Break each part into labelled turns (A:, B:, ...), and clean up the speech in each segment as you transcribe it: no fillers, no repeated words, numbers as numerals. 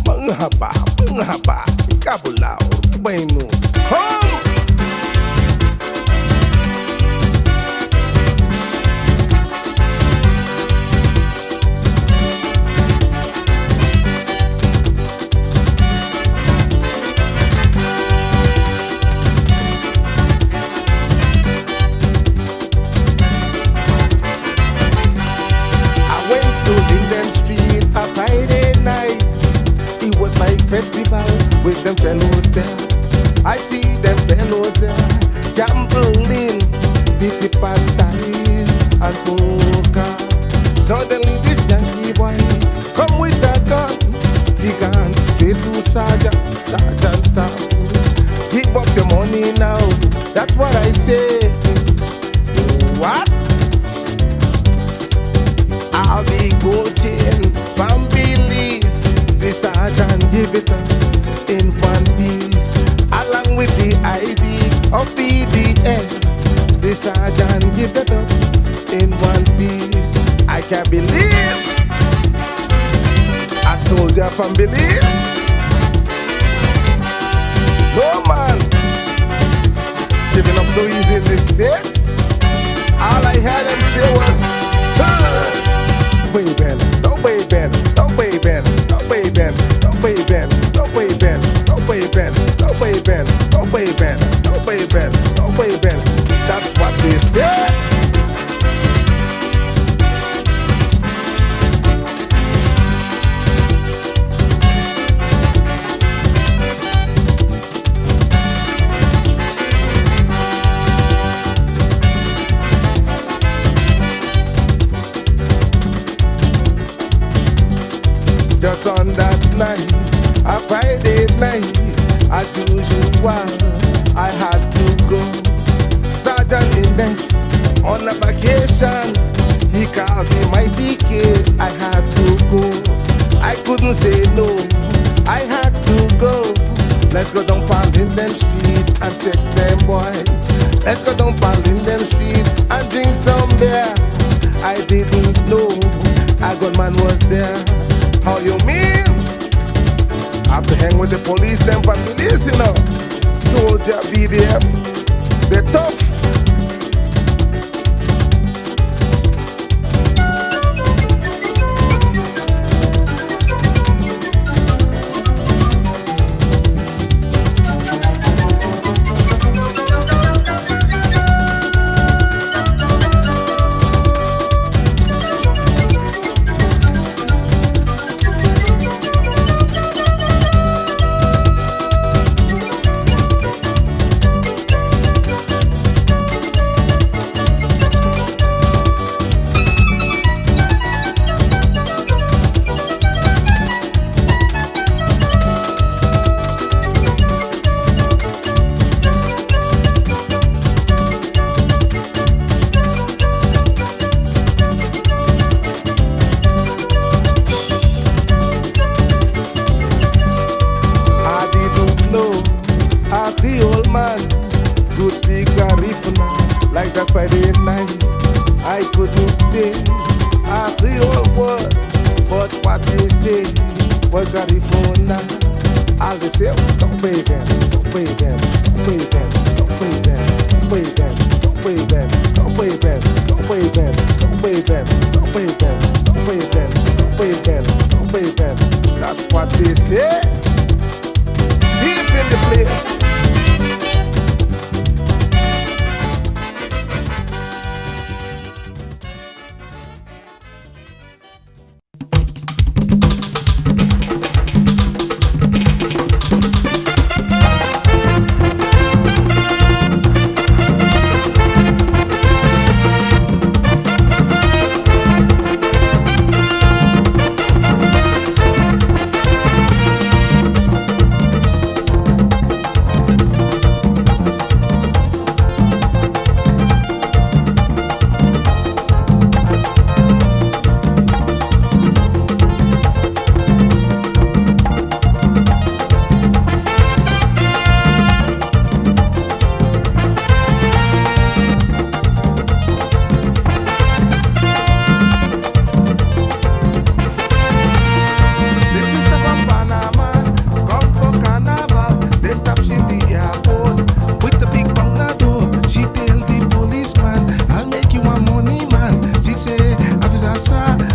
A: Mangaba, Kabulao, Bainu. Come! I went to Linden Street a Friday night. It was like festival with them fellows there. I see them fellows there gambling, the parties and poker. Suddenly this Yankee boy come with a gun. He gone straight to Sergeant Town. Give up your money now, that's what I say. What? I'll be coaching from Belize. The sergeant give it up in one piece, along with the ID of BDN. The sergeant give it up in one piece. I can't believe a soldier from Belize. No man giving up so easy in the States. All I heard them say was, way Ben, no way Ben, no way Ben, no way Ben, no way Ben, no way Ben, no way Ben, no way Ben, no way Ben, no way Ben, no way Ben. That's what they say. Just on that night, a Friday night, as usual, I had to go. Sergeant Index on a vacation, he called me MightyK. I had to go. I couldn't say no. I had to go. Let's go down for Linden Street and check them boys. Let's go down for Linden Street and drink some beer. I didn't know a gunman was there. How you mean? I have to hang with the police, them from Belize, you know. Soldier, BDF, they're tough. Garifuna, like that Friday night. I couldn't say a Creole word, but what they say was Garifuna. All they say was don't pay them, don't pay them, don't pay them, don't pay them, don't pay them, don't pay them, don't pay them, don't pay them, don't pay them, don't pay them, don't pay them, don't pay them, don't pay them. That's what they say. Deep in the place.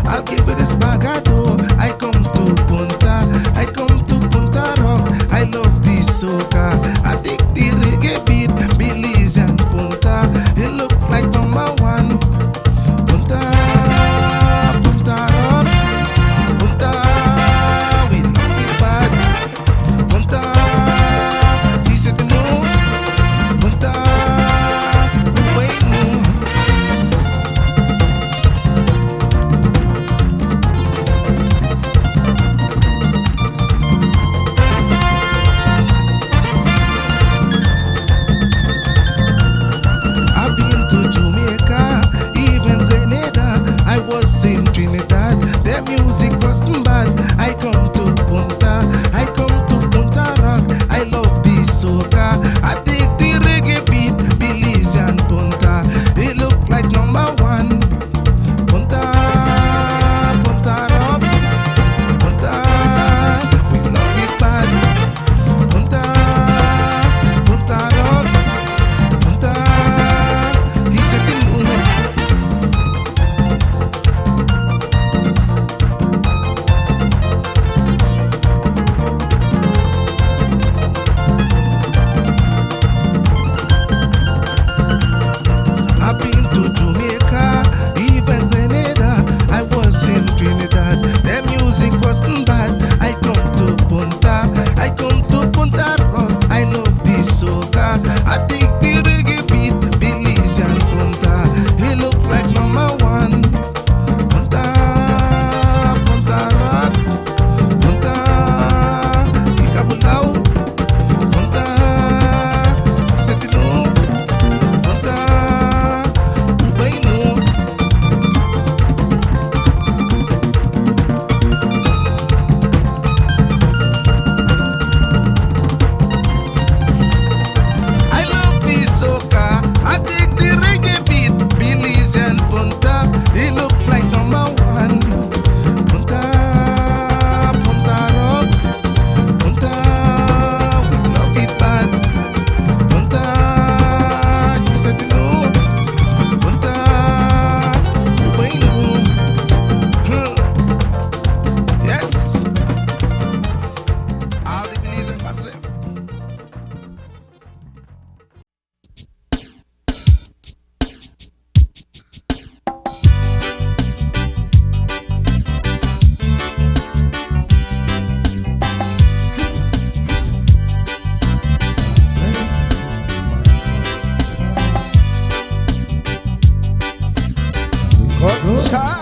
A: I'll give it this bagado. I come to Punta Rock. I love this soca. I take the reggae beat, Belizean Punta. It look like number one. Punta Rock, Punta, we love it bad. Punta, he said no. Punta, we no. I've been to Jamaica, even Grenada. I was in Trinidad. Their music wasn't bad. I come to Punta Rock. I love this soca. I take the reggae beat, Belizean Punta. It look like number one. Punta Rock, Punta, we love it bad. Punta Rock, Punta, he said the moon. I've been to Jamaica, even Grenada. I was in Trinidad. Their music wasn't bad. I come to Punta Rock. I love this soca. I take the reggae beat, Belizean Punta. He look like number one. Punta Rock, Punta, Ikabulao, Punta, Setino, Punta, Ubaino. I love this soca. I take the reggae beat, Belizean Punta. He look like number one. Punta Rock, Punta, we love it bad. Punta, he said no. Punta, Ubaino. Yes. All the Belizean massive. Culture.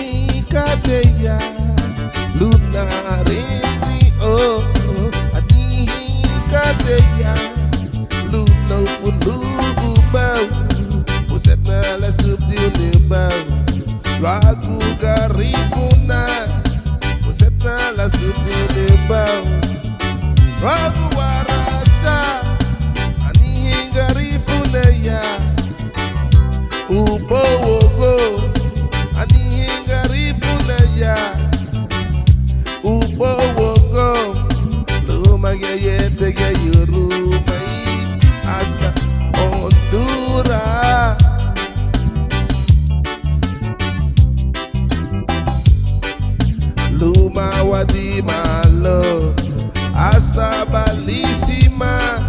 A: Anikadeya, lunarini oh, anikadeya, luno fulubau, puset na la subdilibau, lagu Garifuna, puset na la subdilibau, lagu warasa, anihi Garifuna ya, ubo wogo. Anihi Garifuna ya, ubo wogo, luma yete ya yurumai, hasta Honduras. Luma wadi malo, hasta Bellissima.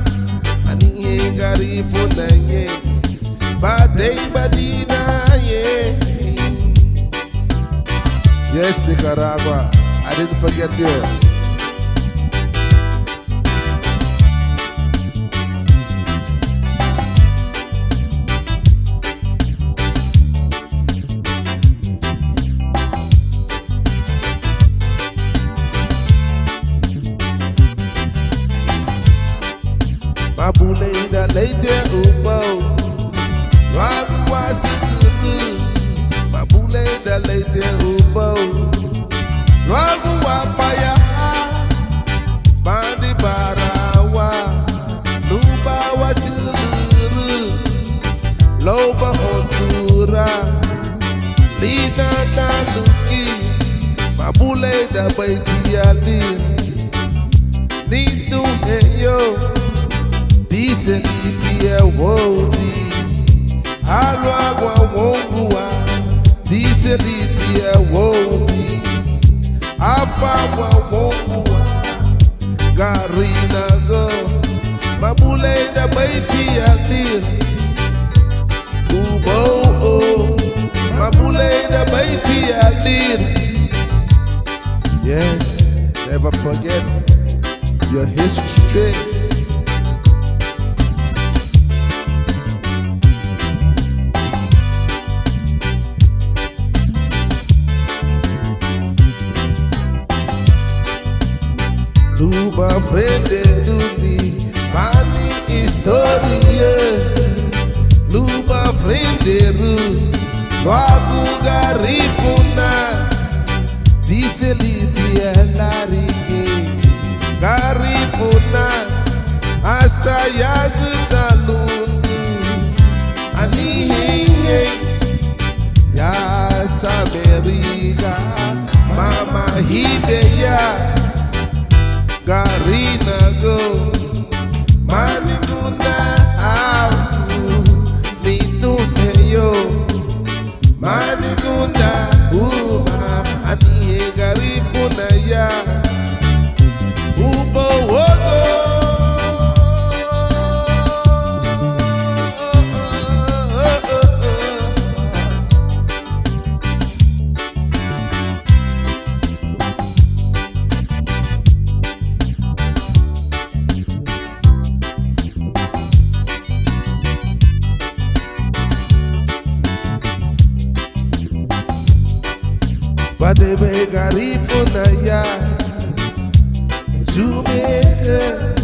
A: Anihi Garifuna ye, badei badina ye. Yes, Nicaragua, I didn't forget you. Mabule da leite ubo, wagu wasiku. Mabule da leite ubo, wagu wapaya. Bandi barawa, luba wachulu, loba Honduras. Lina na luki, mabule da baiti ali. Nidu he Diselipia wodi Alwagwa wongua Diselipia wodi Apagwa wongua Garina go Mabule da baiti atir Ubo Mabule da baiti atir. Yes, never forget your history. Luba frente to me, mani historia. Luba frente ru, logo garifuna. Dice Lidia larike, garifuna. Hasta yaguta lundu, anihinge. Ya sameriga, mama hibeya. Garina go, maniguna au, minune yo, maniguna aniye garifuna ya, ubo wogo. Badebe garifuna ya, Jamaica.